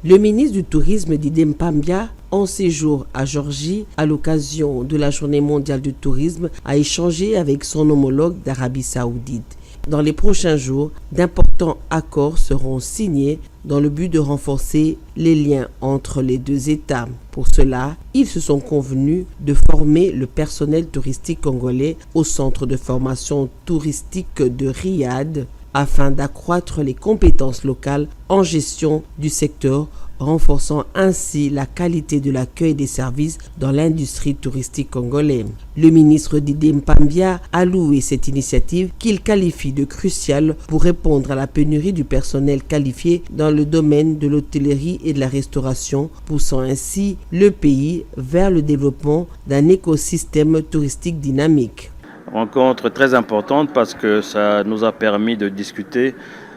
Le ministre du Tourisme Didier Mpambia, en séjour à Géorgie à l'occasion de la Journée mondiale du tourisme, a échangé avec son homologue d'Arabie Saoudite. Dans les prochains jours, d'importants accords seront signés dans le but de renforcer les liens entre les deux États. Pour cela, ils se sont convenus de former le personnel touristique congolais au centre de formation touristique de Riyad afin d'accroître les compétences locales en gestion du secteur, renforçant ainsi la qualité de l'accueil des services dans l'industrie touristique congolaise. Le ministre Didier Mpambia a loué cette initiative qu'il qualifie de cruciale pour répondre à la pénurie du personnel qualifié dans le domaine de l'hôtellerie et de la restauration, poussant ainsi le pays vers le développement d'un écosystème touristique dynamique. Rencontre très importante parce que ça nous a permis de discuter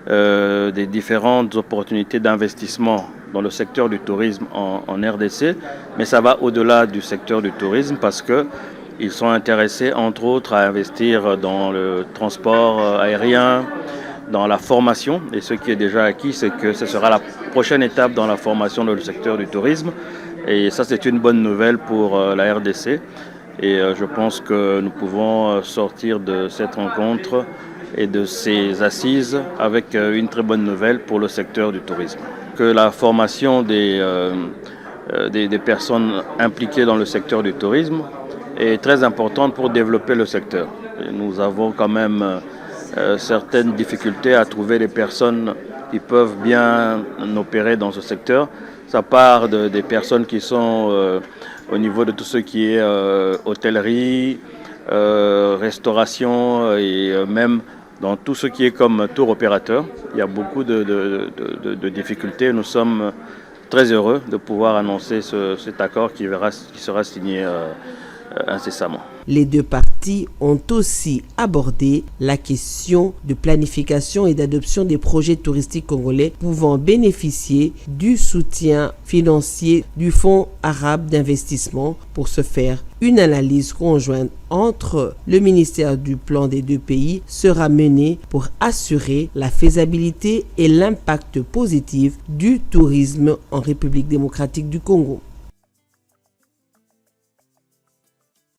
des différentes opportunités d'investissement dans le secteur du tourisme en RDC, mais ça va au-delà du secteur du tourisme parce qu'ils sont intéressés entre autres à investir dans le transport aérien, dans la formation, et ce qui est déjà acquis, c'est que ce sera la prochaine étape dans la formation dans le secteur du tourisme, et ça c'est une bonne nouvelle pour la RDC. Et je pense que nous pouvons sortir de cette rencontre et de ces assises avec une très bonne nouvelle pour le secteur du tourisme. Que la formation des personnes impliquées dans le secteur du tourisme est très importante pour développer le secteur. Et nous avons quand même certaines difficultés à trouver des personnes qui peuvent bien opérer dans ce secteur. Ça part des personnes qui sont au niveau de tout ce qui est hôtellerie, restauration et même dans tout ce qui est comme tour opérateur. Il y a beaucoup de difficultés. Nous sommes très heureux de pouvoir annoncer cet accord qui sera signé incessamment. Les deux parties ont aussi abordé la question de planification et d'adoption des projets touristiques congolais pouvant bénéficier du soutien financier du Fonds arabe d'investissement. Pour ce faire, une analyse conjointe entre le ministère du Plan des deux pays sera menée pour assurer la faisabilité et l'impact positif du tourisme en République démocratique du Congo.